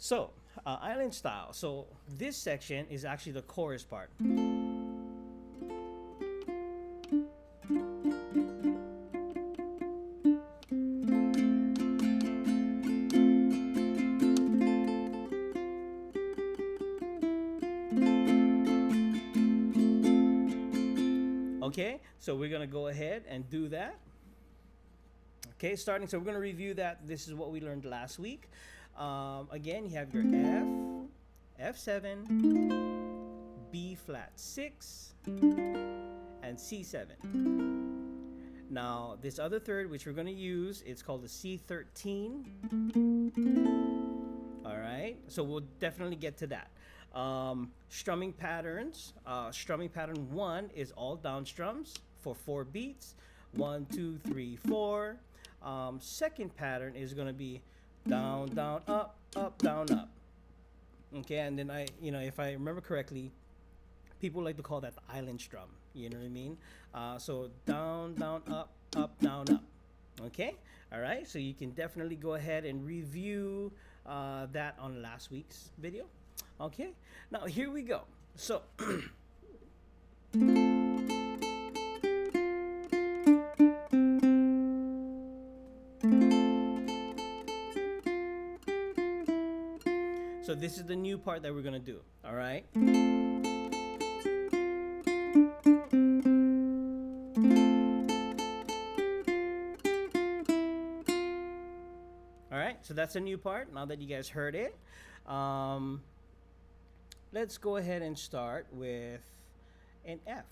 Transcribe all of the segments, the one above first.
So, island style. So, this section is actually the chorus part. Okay, so we're gonna go ahead and do that. Okay, starting, so we're gonna review that. This is what we learned last week. Again, you have your F, F7, B flat 6, and C7. Now, this other third, which we're gonna use, it's called the C13. All right, so we'll definitely get to that. Strumming patterns. Strumming pattern 1 is all down strums for 4 beats. 1, 2, 3, 4. Second pattern is going to be down, down, up, down, up. Okay, and then if I remember correctly, people like to call that the island strum. You know what I mean? So down, down, up, down, up. Okay, all right. So you can definitely go ahead and review that on last week's video. Okay, now here we go. So so this is the new part that we're gonna do. All right. All right, so that's a new part. Now that you guys heard it, let's go ahead and start with an F.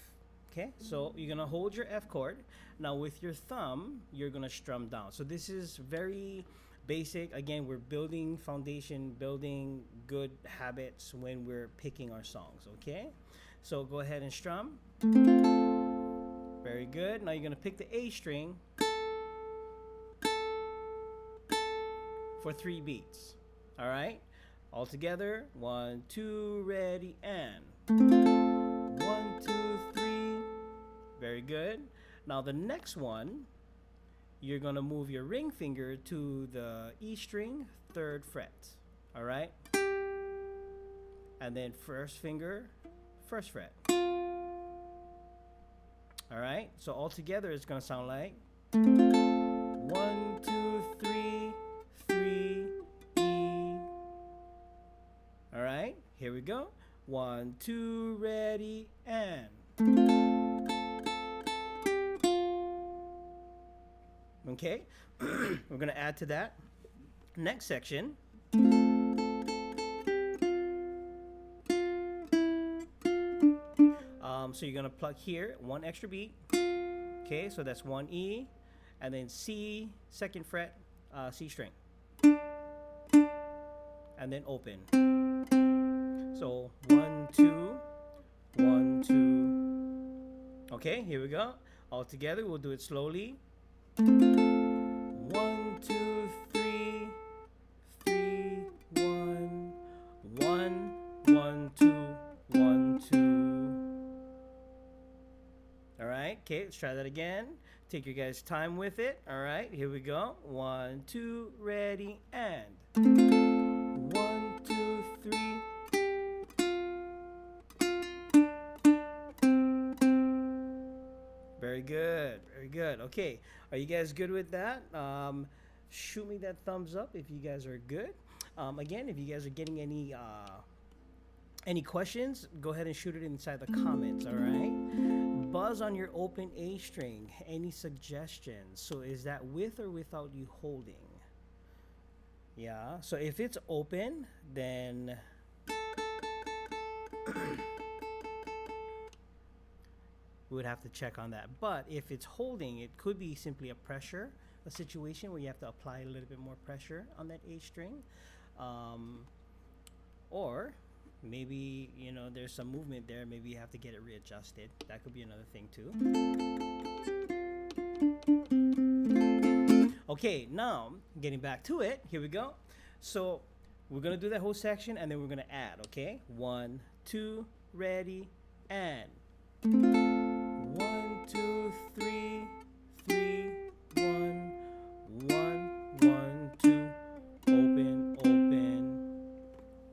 Okay, so you're gonna hold your F chord. Now with your thumb, you're gonna strum down. So this is very basic. Again, we're building foundation, building good habits when we're picking our songs. Okay, so go ahead and strum. Very good. Now you're gonna pick the A string for 3 beats. All right. All together, 1, 2, ready, and 1, 2, 3. Very good. Now the next one, you're gonna move your ring finger to the E string, 3rd fret. All right. And then first finger, 1st fret. All right. So all together, it's gonna sound like 1, 2, 3, 3. All right, here we go. 1, 2, ready, and. Okay, we're gonna add to that next section. So you're gonna plug here 1 extra beat. Okay, so that's 1 E, and then C, 2nd fret, C string, and then open. So 1, 2, 1, 2. Okay, here we go. All together, we'll do it slowly. 1, 2, 3, 3, 1, 1, 1, 2, 1, 2. All right, okay, let's try that again. Take your guys' time with it. All right, here we go. 1, 2, ready, and 1, 2, 3. Very good, very good. Okay, are you guys good with that? Shoot me that thumbs up if you guys are good. Again, if you guys are getting any questions, go ahead and shoot it inside the comments. All right. Buzz on your open A string. Any suggestions? So is that with or without you holding? Yeah. So if it's open, then we would have to check on that. But if it's holding, it could be simply a situation where you have to apply a little bit more pressure on that A string. Or maybe, there's some movement there. Maybe you have to get it readjusted. That could be another thing too. Okay, now getting back to it, here we go. So we're going to do that whole section and then we're going to add, okay? 1, 2, ready, and 1, 2, 3, 3, 1, 1, 1, 2, open, open.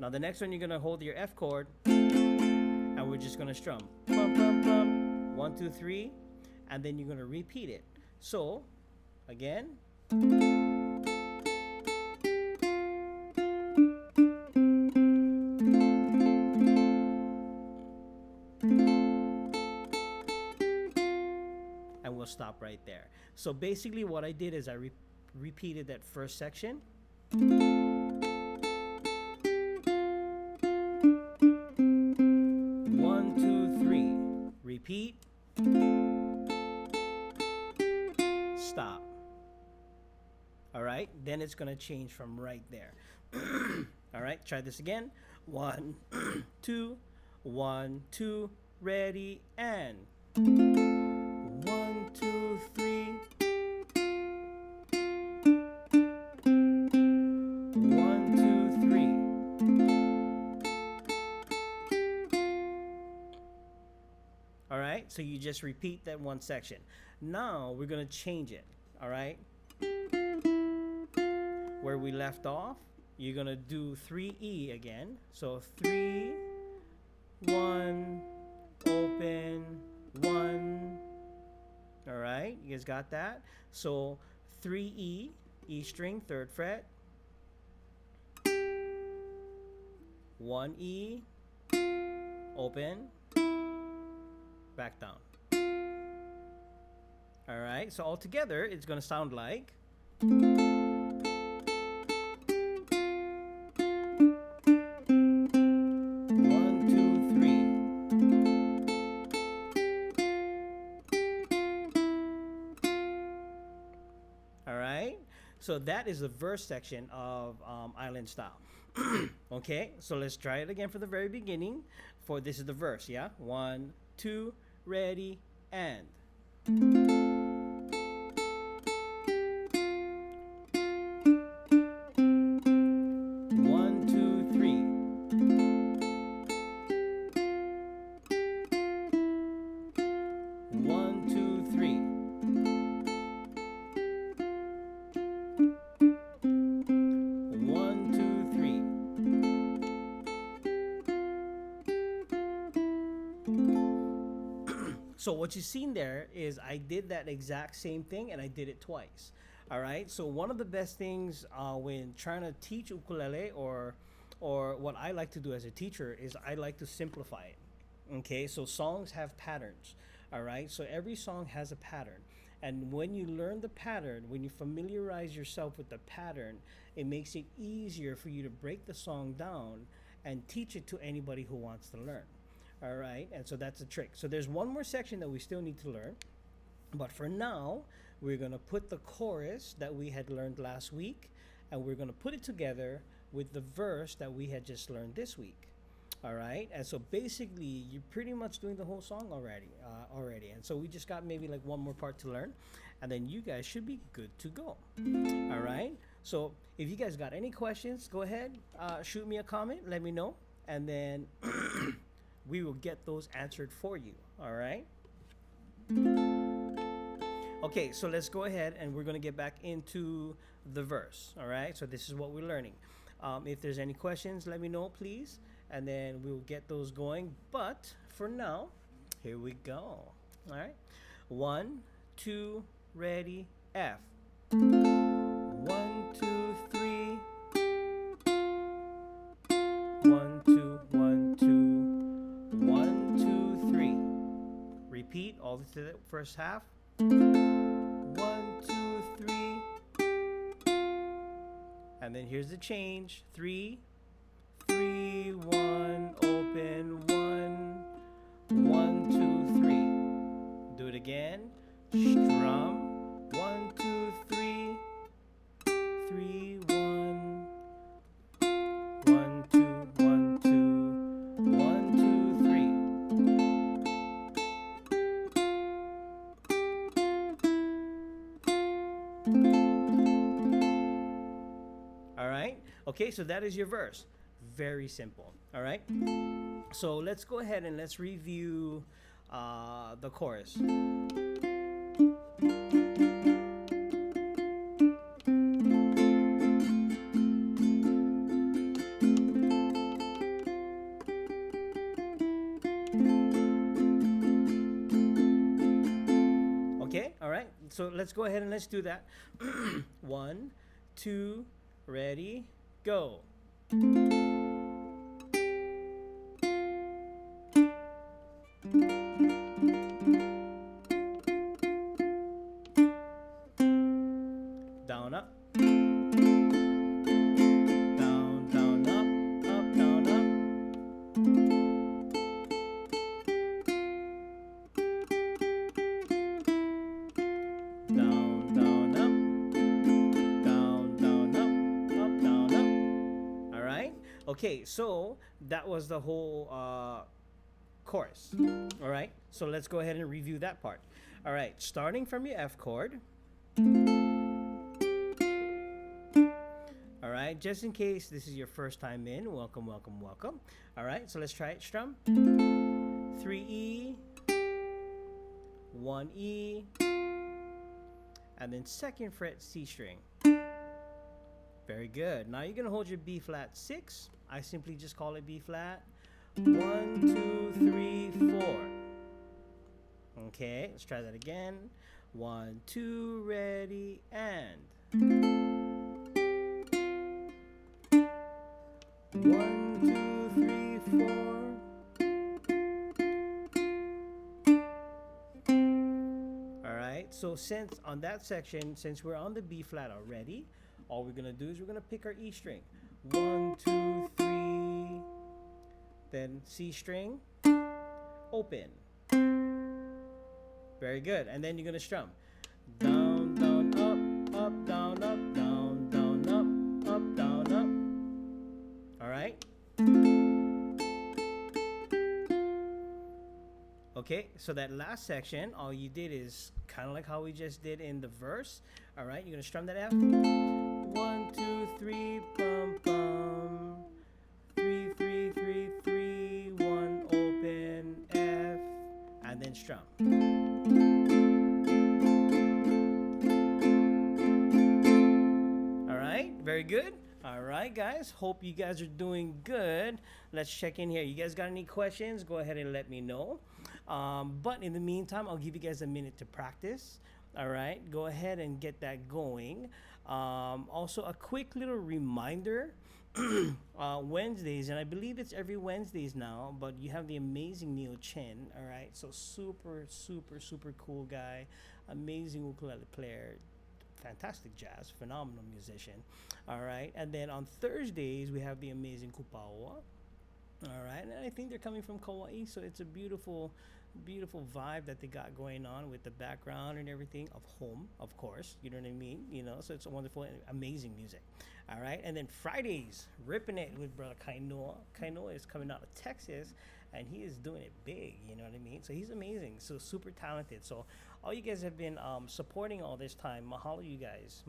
Now the next one, you're gonna hold your F chord, and we're just gonna strum. Bum, bum, bum. 1, 2, 3, and then you're gonna repeat it. So, again. And we'll stop right there. So basically what I did is I repeated that first section. 1, 2, 3. Repeat. Stop. All right, then it's gonna change from right there. All right, try this again. 1, 2, 1, 2, ready, and 1, 2, 3. 1, 2, 3. All right, so you just repeat that one section. Now we're gonna change it. All right, where we left off, you're gonna do 3E again. So 3, 1, open, 1. All right, you guys got that? So 3E, E string, 3rd fret. 1E, open, back down. All right, so all together, it's gonna sound like. 1, 2, 3. All right, so that is the verse section of Island Style. Okay, so let's try it again for the very beginning. For this is the verse, yeah? 1, 2, ready, and. 1, 2, 3. 1, 2, 3. 1, 2, 3. So what you've seen there is I did that exact same thing, and I did it twice. All right. So one of the best things when trying to teach ukulele, or what I like to do as a teacher, is I like to simplify it. Okay. So songs have patterns. All right. So every song has a pattern, and when you learn the pattern, when you familiarize yourself with the pattern, it makes it easier for you to break the song down and teach it to anybody who wants to learn. All right, and so that's a trick. So there's one more section that we still need to learn, but for now, we're gonna put the chorus that we had learned last week, and we're gonna put it together with the verse that we had just learned this week. All right, and so basically, you're pretty much doing the whole song already. And so we just got maybe like one more part to learn, and then you guys should be good to go. All right. So if you guys got any questions, go ahead, shoot me a comment, let me know, and then. We will get those answered for you. All right. Okay, so let's go ahead and we're going to get back into the verse. All right. So this is what we're learning. If there's any questions, let me know, please, and then we'll get those going. But for now, here we go. All right. 1, 2, ready, F. 1, 2, 3. 1, 2, 1, 2. 1, 2, 3. Repeat all to the first half. 1, 2, 3. And then here's the change. 3, 3, 1, open, 1, 1, 2, 3. Do it again. Strum. 1, 2, 3. 3, 1. 1, 2, 1, 2. 1, 2, 3. All right. Okay, so that is your verse. Very simple. All right. So let's go ahead and let's review the chorus. So let's go ahead and let's do that. 1, 2, ready, go. Down, up. Down, down, up, down, up. Down, down, up. Down, down, up, down, up. All right. Okay, so that was the whole chorus. All right. So let's go ahead and review that part. All right. Starting from your F chord. All right. Just in case this is your first time in, welcome, welcome, welcome. All right. So let's try it. Strum. 3E, 1E, and then second fret C string. Very good. Now you're gonna hold your B flat 6. I simply just call it B flat. 1, 2, 3, 4. Okay, let's try that again. 1, 2, ready, and 1, 2, 3, 4. All right. So since on that section, since we're on the B flat already, all we're gonna do is we're gonna pick our E string. 1, 2, 3. Then C string, open. Very good. And then you're gonna strum. Down, down, up, down, down, up, down, up. All right. Okay, so that last section, all you did is kind of like how we just did in the verse. All right, you're gonna strum that F. 1, 2, 3, bum, bum. 3, 3, 3, 3, 1, open, F, and then strum. All right, very good. All right, guys, hope you guys are doing good. Let's check in here. You guys got any questions? Go ahead and let me know. But in the meantime, I'll give you guys a minute to practice. All right, go ahead and get that going. Also, a quick little reminder. Wednesdays, and I believe it's every Wednesdays now, but you have the amazing Neil Chen. All right, so super cool guy, amazing ukulele player, fantastic jazz, phenomenal musician. All right, and then on Thursdays we have the amazing KoAloha. All right, and I think they're coming from Kauai, so it's a beautiful vibe that they got going on with the background and everything of home, of course, you know what I mean, so it's a wonderful, amazing music. All right, and then Fridays, ripping it with brother KoAloha is coming out of Texas, and he is doing it big, you know what I mean, so he's amazing, so super talented. So all you guys have been supporting all this time. Mahalo you guys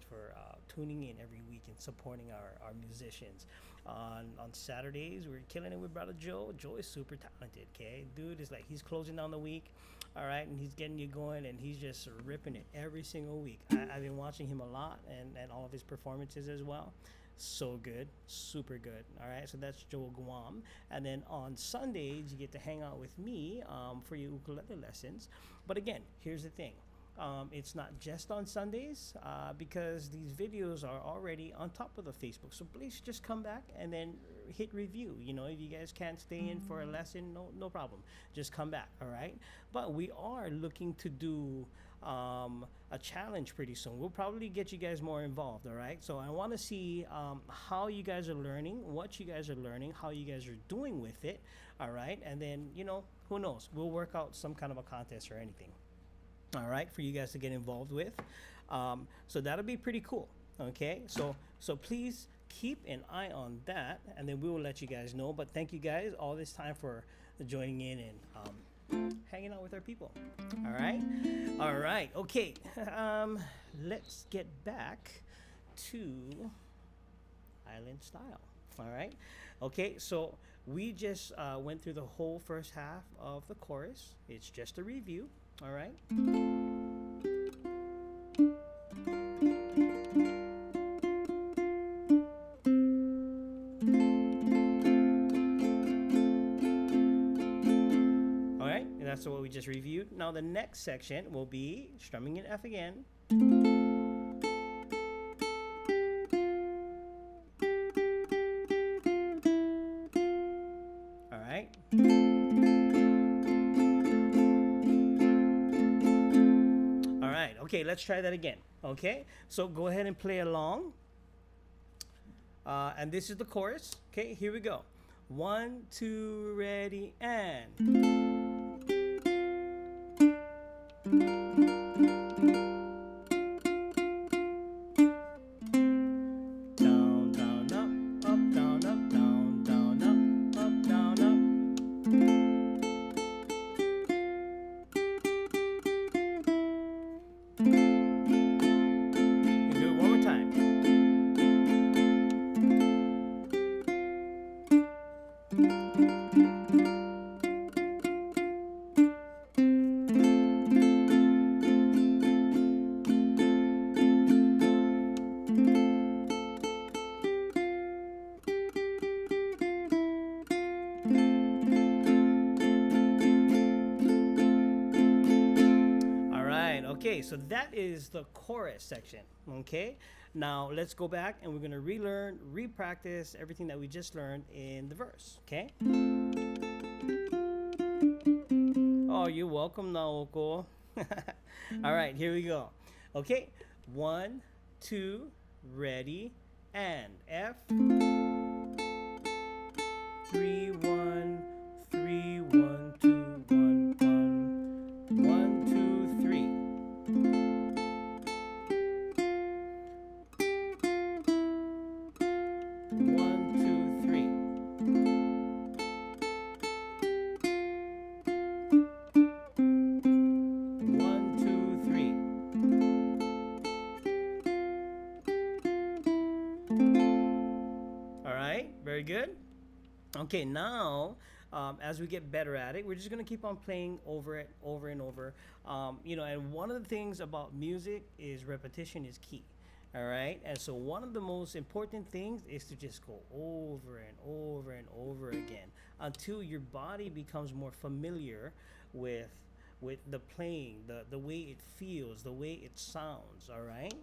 for tuning in every week and supporting our musicians. On Saturdays, we're killing it with brother Joe. Joe is super talented, okay? Dude is like, he's closing down the week, all right, and he's getting you going, and he's just ripping it every single week. I've been watching him a lot, and all of his performances as well. So good, super good. All right, so that's Joe Guam. And then on Sundays, you get to hang out with me for your ukulele lessons. But again, here's the thing. It's not just on Sundays because these videos are already on top of the Facebook. So please just come back and then hit review. If you guys can't stay in for a lesson, no problem. Just come back, all right? But we are looking to do a challenge pretty soon. We'll probably get you guys more involved, all right? So I want to see how you guys are learning, what you guys are learning, how you guys are doing with it, all right? And then, who knows? We'll work out some kind of a contest or anything. All right, for you guys to get involved with. So that'll be pretty cool. Okay, so please keep an eye on that, and then we will let you guys know. But thank you guys all this time for joining in and hanging out with our people. All right, okay. Let's get back to Island Style. All right, okay, so we just went through the whole first half of the chorus. It's just a review. All right. That's what we just reviewed. Now the next section will be strumming in F again. All right. All right. Okay, let's try that again. Okay, so go ahead and play along. And this is the chorus. Okay, here we go. 1, 2, ready, and. Down, down, up, down, down, up, down, up. You do it one more time. Okay, so that is the chorus section. Okay, now let's go back and we're gonna relearn, re-practice everything that we just learned in the verse. Okay. Oh, you're welcome, Naoko. All right, here we go. Okay, 1, 2, ready, and F. 3, 1, 3, 1, 2, 1, 1, 1, 2, 3. 1, 2, 3. 1, 2, 3. All right, very good. Okay, now as we get better at it, we're just gonna keep on playing over it, over and over. You know, and one of the things about music is repetition is key. All right, and so one of the most important things is to just go over and over and over again until your body becomes more familiar with the playing, the way it feels, the way it sounds. All right.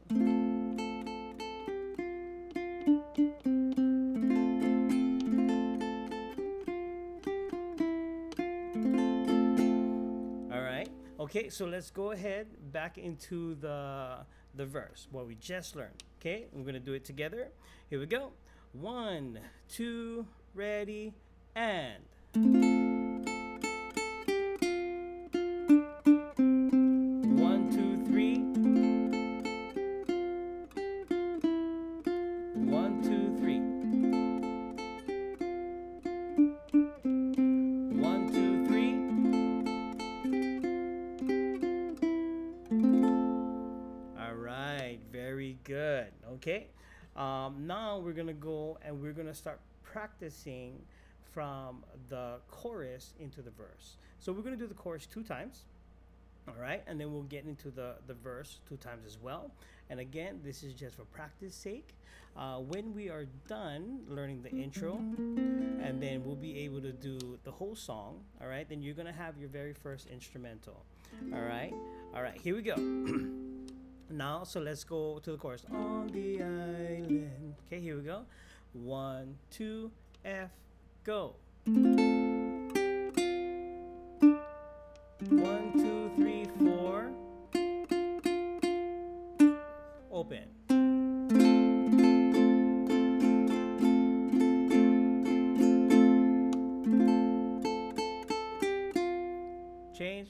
Okay, so let's go ahead back into the verse, what we just learned. Okay, we're gonna do it together. Here we go. 1, 2, ready, and. 1, 2, 3. 1, 2, 3. 1, 2, 3. Very good. Okay, now we're gonna go and we're gonna start practicing from the chorus into the verse. So we're gonna do the chorus 2 times. All right, and then we'll get into the verse 2 times as well. And again, this is just for practice sake. When we are done learning the intro, and then we'll be able to do the whole song. All right, then you're gonna have your very first instrumental. All right, here we go. Now, so let's go to the chorus. On the island. Okay, here we go. 1, 2, F, go. 1, 2, 3, 4. Open. Change.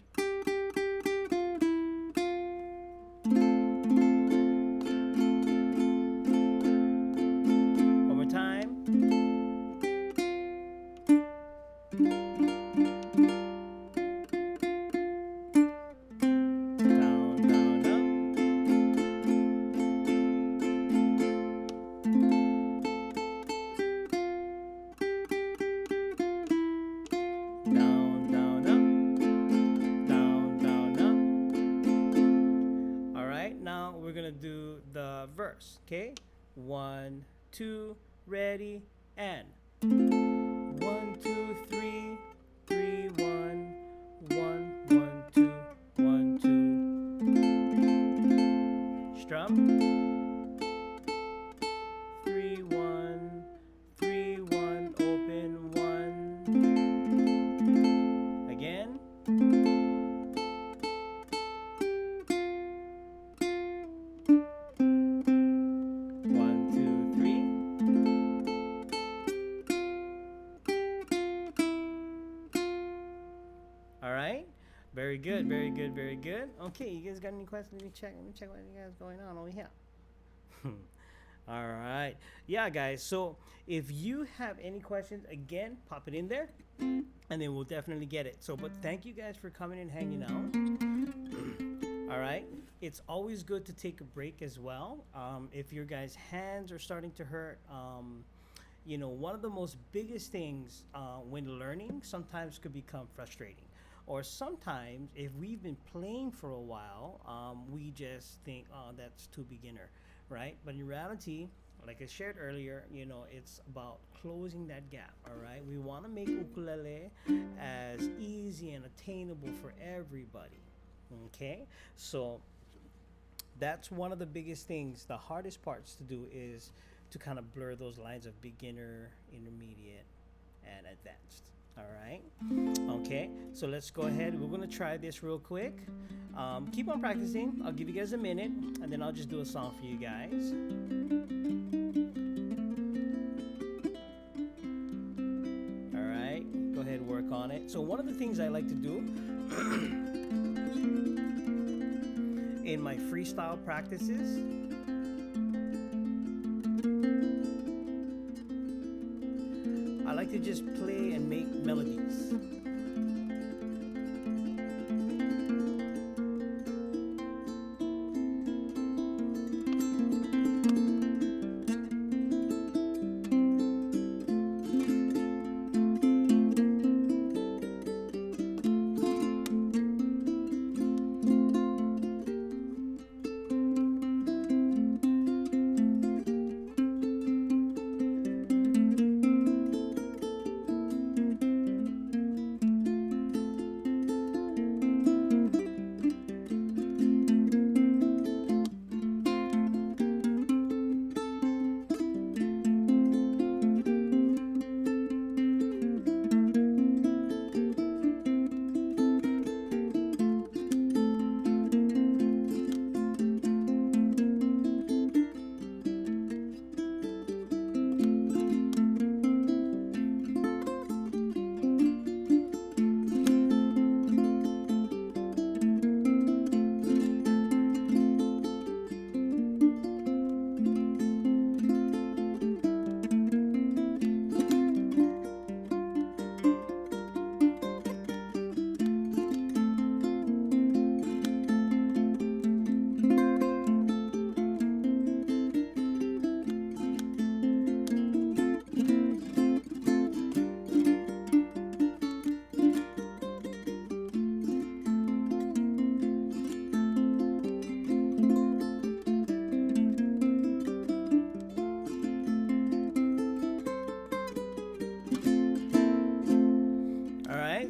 Do the verse. Okay, 1, 2, ready, and 1, 2, 3, 3, 1, 1, good, very good, very good. Okay, you guys got any questions? Let me check what you guys going on over here. All right. Yeah, guys. So if you have any questions, again, pop it in there and then we'll definitely get it. So, but thank you guys for coming and hanging out. All right. It's always good to take a break as well. If your guys' hands are starting to hurt, one of the most biggest things when learning sometimes could become frustrating. Or sometimes, if we've been playing for a while, we just think, oh, that's too beginner, right? But in reality, like I shared earlier, it's about closing that gap, all right? We want to make ukulele as easy and attainable for everybody, okay? So that's one of the biggest things. The hardest parts to do is to kind of blur those lines of beginner, intermediate, and advanced. All right. Okay. So let's go ahead. We're gonna try this real quick. Keep on practicing. I'll give you guys a minute, and then I'll just do a song for you guys. All right. Go ahead and work on it. So one of the things I like to do in my freestyle practices, I like to just play and make melodies.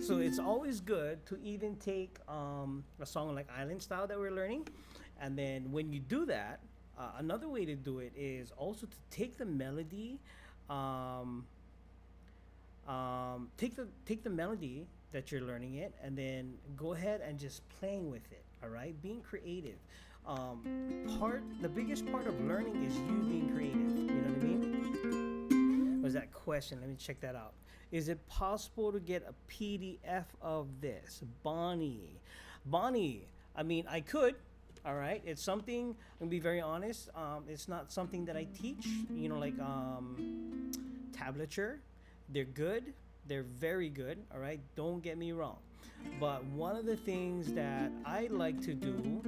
So it's always good to even take a song like Island Style that we're learning, and then when you do that, another way to do it is also to take the melody, take the melody that you're learning it, and then go ahead and just playing with it. All right, being creative. The biggest part of learning is you being creative. You know what I mean? Was that question? Let me check that out. Is it possible to get a PDF of this? Bonnie, I mean, I could. All right, it's something. I'm gonna be very honest. It's not something that I teach. Like tablature. They're good. They're very good. All right, don't get me wrong. But one of the things that I like to do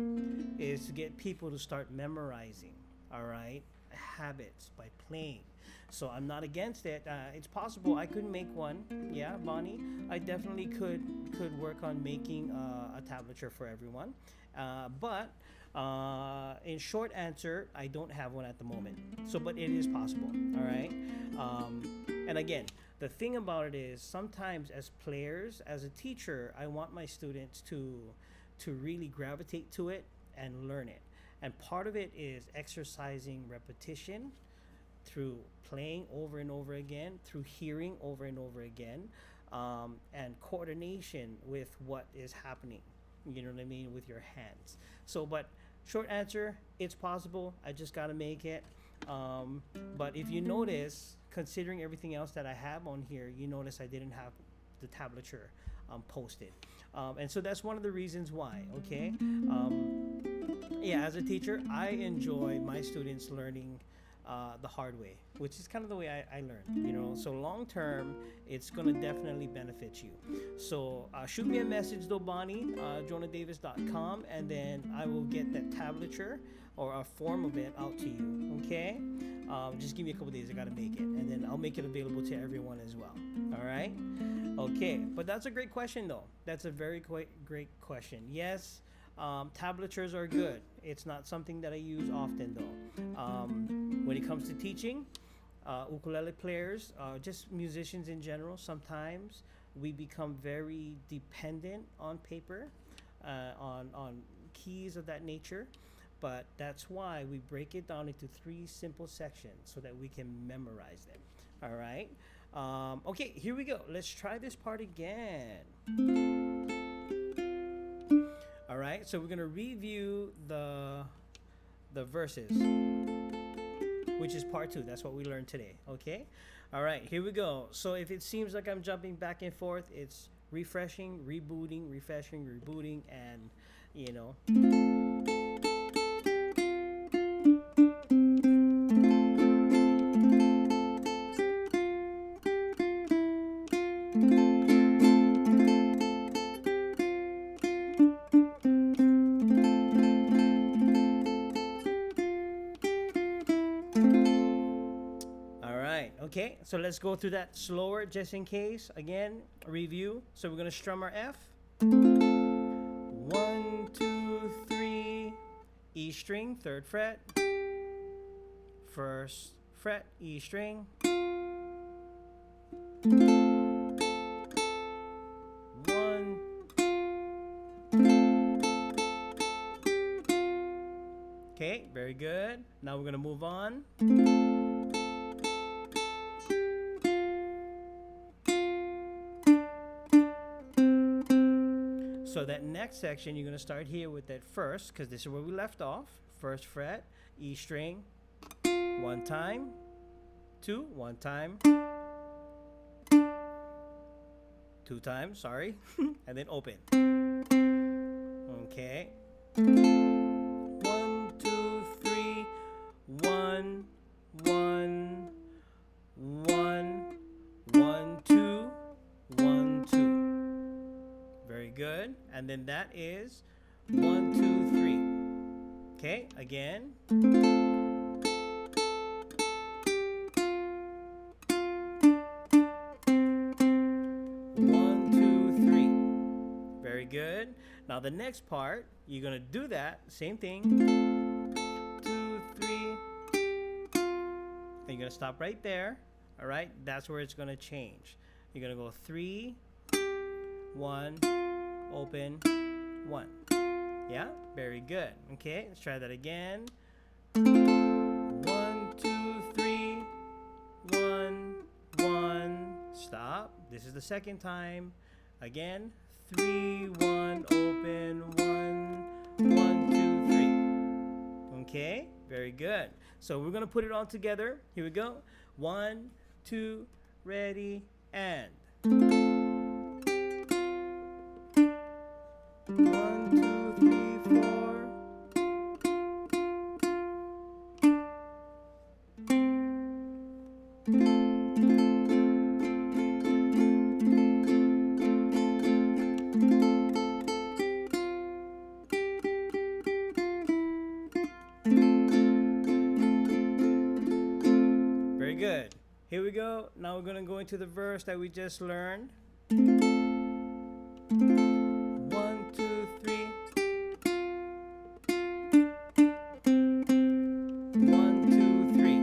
is to get people to start memorizing. All right, habits by playing. So I'm not against it. It's possible I could make one. Yeah, Bonnie, I definitely could work on making a tablature for everyone. But in short answer, I don't have one at the moment. So, but it is possible. All right. And again, the thing about it is sometimes as players, as a teacher, I want my students to really gravitate to it and learn it. And part of it is exercising repetition through playing over and over again, through hearing over and over again, and coordination with what is happening, you know what I mean, with your hands. So, but short answer, it's possible. I just got to make it. But if you notice, considering everything else that I have on here, you notice I didn't have the tablature posted. And so that's one of the reasons why. Okay. Yeah, as a teacher, I enjoy my students learning the hard way, which is kind of the way I learn. So long term, it's gonna definitely benefit you. So shoot me a message though, Bonnie, jonahdavis.com, and then I will get that tablature or a form of it out to you. Okay, just give me a couple days. I gotta make it, and then I'll make it available to everyone as well. All right. Okay, but that's a great question though. That's a very great question. Yes. Tablatures are good. It's not something that I use often though. When it comes to teaching, ukulele players, just musicians in general, sometimes we become very dependent on paper, on keys of that nature. But that's why we break it down into 3 simple sections so that we can memorize them. All right. Okay, here we go. Let's try this part again. All right, so we're gonna review the verses, which is part 2. That's what we learned today. Okay. All right, here we go. So if it seems like I'm jumping back and forth, it's refreshing, rebooting, refreshing, rebooting, and Okay, so let's go through that slower just in case. Again, review. So we're gonna strum our F. 1, 2, 3, E string, 3rd fret. 1st fret, E string. 1. Okay, very good. Now we're gonna move on. So that next section, you're going to start here with that 1st, because this is where we left off. 1st fret, E string, 1 time, 2, 1 time, 2 times, sorry, and then open. Okay. 1, 2, 3, 1, 1, 1, 1, 2, 1, 2. Very good. And then that is 1, 2, 3. Okay, again. 1, 2, 3. Very good. Now the next part, you're gonna do that same thing. 2, 3. And you're gonna stop right there. All right, that's where it's gonna change. You're gonna go 3, 1, open, 1. Yeah, very good. Okay, let's try that again. 1, 2, 3, 1, 1, stop. This is the second time. Again, 3, 1, open, 1, 1, 2, 3. Okay, very good. So we're gonna put it all together. Here we go. 1, 2, ready, and 1, 2, 3, 4. Very good. Here we go. Now we're going to go into the verse that we just learned. 1, 2, 3. 1, 2, 3.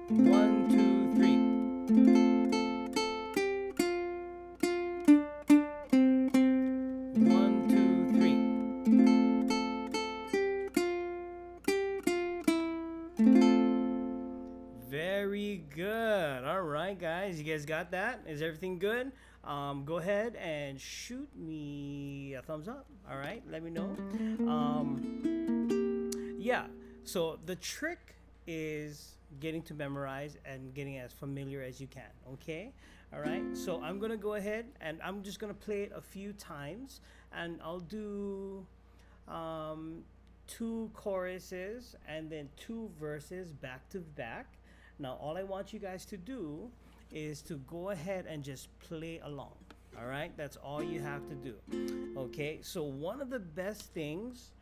1, 2, 3. 1, 2, 3. Very good. All right, guys. You guys got that? Is everything good? Go ahead and shoot me a thumbs up. All right. Let me know. Yeah. So the trick is getting to memorize and getting as familiar as you can. Okay, all right. So I'm gonna go ahead and I'm just gonna play it a few times, and I'll do two choruses and then two verses back to back. Now, all I want you guys to do is to go ahead and just play along. All right, that's all you have to do. Okay, so one of the best things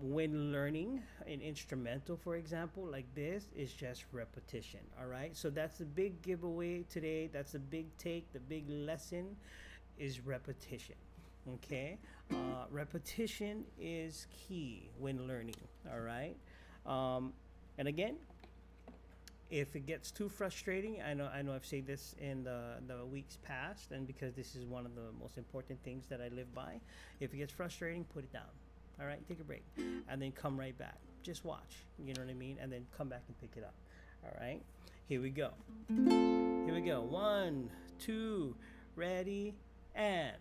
when learning an instrumental, for example, like this, is just repetition. All right, so that's the big giveaway today. That's the big take, the big lesson is repetition. Okay, repetition is key when learning. All right, and again, if it gets too frustrating, I know I've said this in the weeks past, and because this is one of the most important things that I live by. If it gets frustrating, put it down. All right, take a break, and then come right back. Just watch. You know what I mean? And then come back and pick it up. All right, here we go. Here we go. 1, 2, ready, and.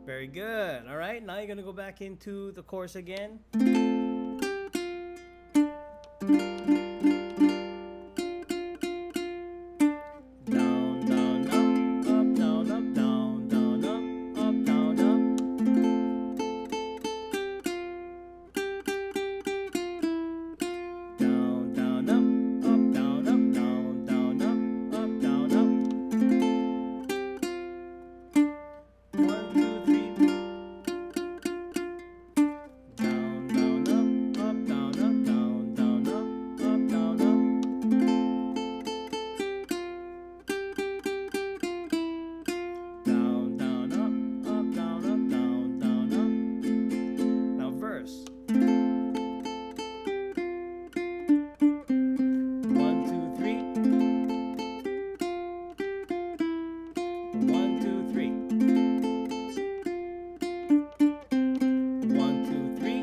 Very good. All right, now you're gonna go back into the chorus again. Down, down, up, down, up, down, down, up, down, up. Down, down, up, down, up, down, down, up, down, up. 1, 2, 3. Down, down, up, down, up, down, down, up, down, up. Down, down, up, down, up, down, down, up. Now verse. 1, 2, 3. 1, 2, 3. 1, 2, 3.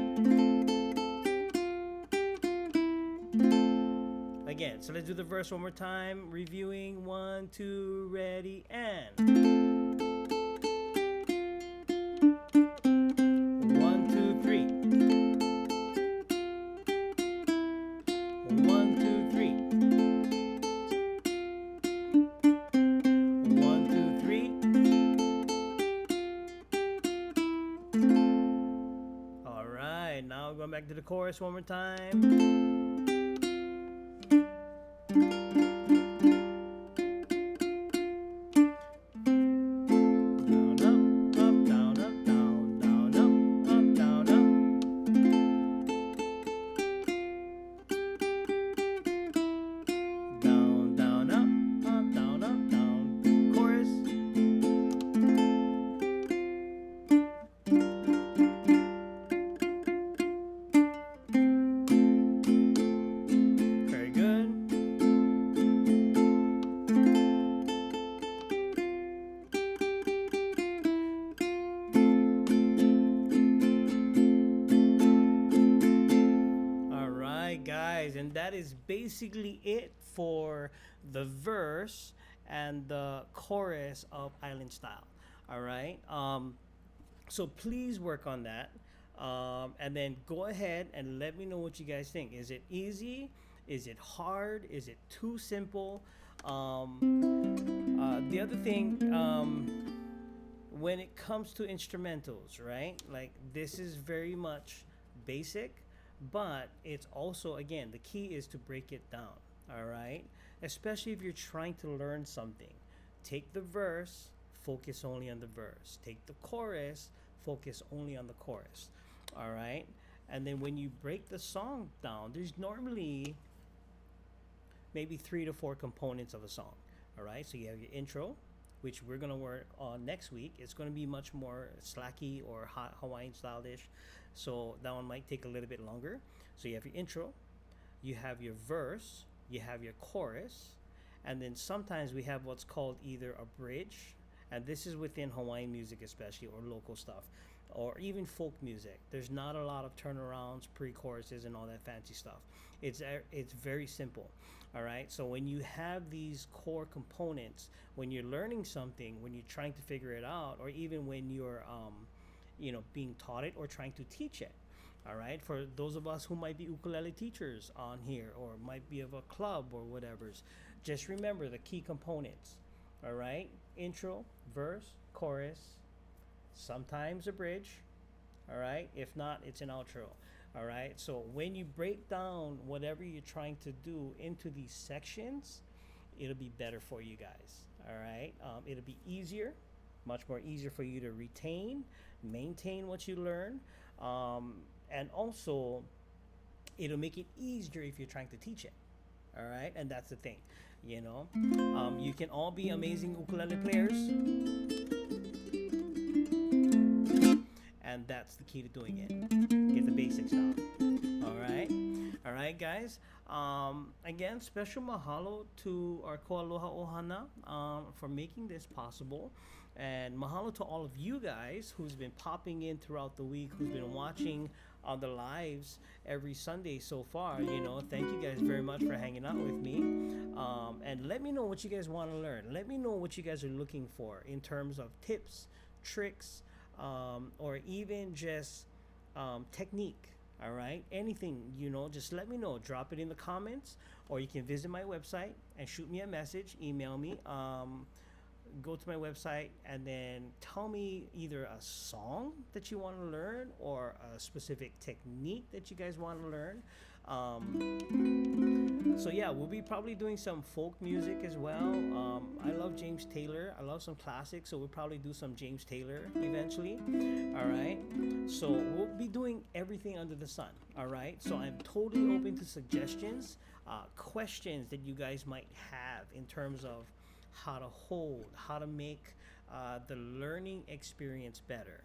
Again, so let's do the verse one more time. Reviewing. 1, 2, ready, and. 1, 2, 3. 1, 2, 3. 1, 2, 3. All right, now going back to the chorus one more time. And that is basically it for the verse and the chorus of Island Style. All right, so please work on that, and then go ahead and let me know what you guys think. Is it easy? Is it hard? Is it too simple? The other thing, when it comes to instrumentals, right? Like this is very much basic, but it's also, again, the key is to break it down. All right, especially if you're trying to learn something. Take the verse, focus only on the verse. Take the chorus, focus only on the chorus. All right, and then when you break the song down, there's normally maybe 3 to 4 components of a song. All right, so you have your intro, which we're gonna work on next week. It's gonna be much more slacky or Hawaiian style dish, so that one might take a little bit longer. So you have your intro, you have your verse, you have your chorus, and then sometimes we have what's called either a bridge, and this is within Hawaiian music especially, or local stuff, or even folk music. There's not a lot of turnarounds, pre-choruses, and all that fancy stuff. It's very simple. All right. So when you have these core components, when you're learning something, when you're trying to figure it out, or even when you're being taught it or trying to teach it. All right. For those of us who might be ukulele teachers on here, or might be of a club or whatever's, just remember the key components. All right. Intro, verse, chorus, sometimes a bridge. All right. If not, it's an outro. All right. So when you break down whatever you're trying to do into these sections, it'll be better for you guys. All right. It'll be easier, much more easier for you to retain, maintain what you learn. And also, it'll make it easier if you're trying to teach it. All right. And that's the thing. You can all be amazing ukulele players, and that's the key to doing it. Get the basics down. All right, guys. Again, special mahalo to our KoAloha Ohana for making this possible, and mahalo to all of you guys who's been popping in throughout the week, who's been watching on the lives every Sunday so far. Thank you guys very much for hanging out with me, and let me know what you guys want to learn. Let me know what you guys are looking for in terms of tips, tricks, or even just technique. All right, anything, just let me know. Drop it in the comments, or you can visit my website and shoot me a message, email me. Go to my website and then tell me either a song that you want to learn or a specific technique that you guys want to learn. So yeah, we'll be probably doing some folk music as well. I love James Taylor. I love some classics, so we'll probably do some James Taylor eventually. All right. So we'll be doing everything under the sun. All right. So I'm totally open to suggestions, questions that you guys might have in terms of how to hold, how to make the learning experience better.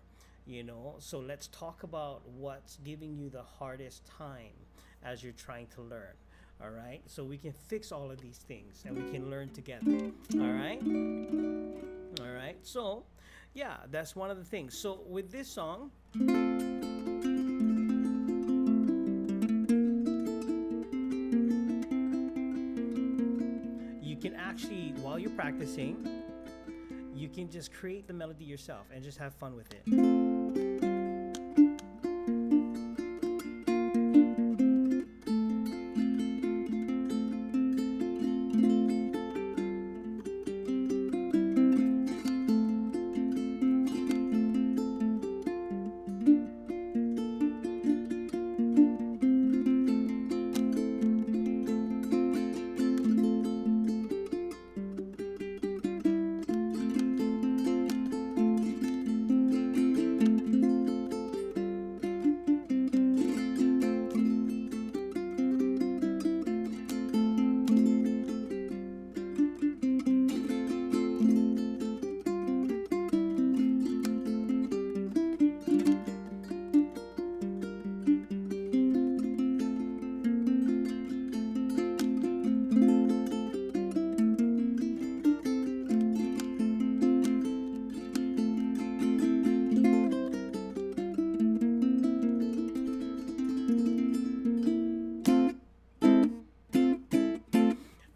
So let's talk about what's giving you the hardest time as you're trying to learn. All right, so we can fix all of these things and we can learn together. All right, so yeah, that's one of the things. So with this song, you can actually, while you're practicing, you can just create the melody yourself and just have fun with it.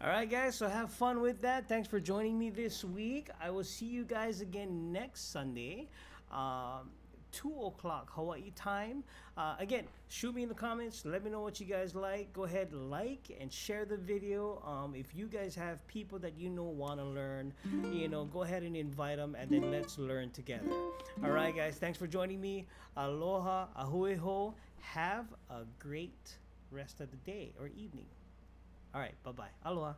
Alright guys, so have fun with that. Thanks for joining me this week. I will see you guys again next Sunday. 2 o'clock Hawaii time. Again, shoot me in the comments. Let me know what you guys like. Go ahead, like and share the video. If you guys have people that you know want to learn, go ahead and invite them, and then let's learn together. All right, guys. Thanks for joining me. Aloha, ahui ho. Have a great rest of the day or evening. All right. Bye-bye. Aloha.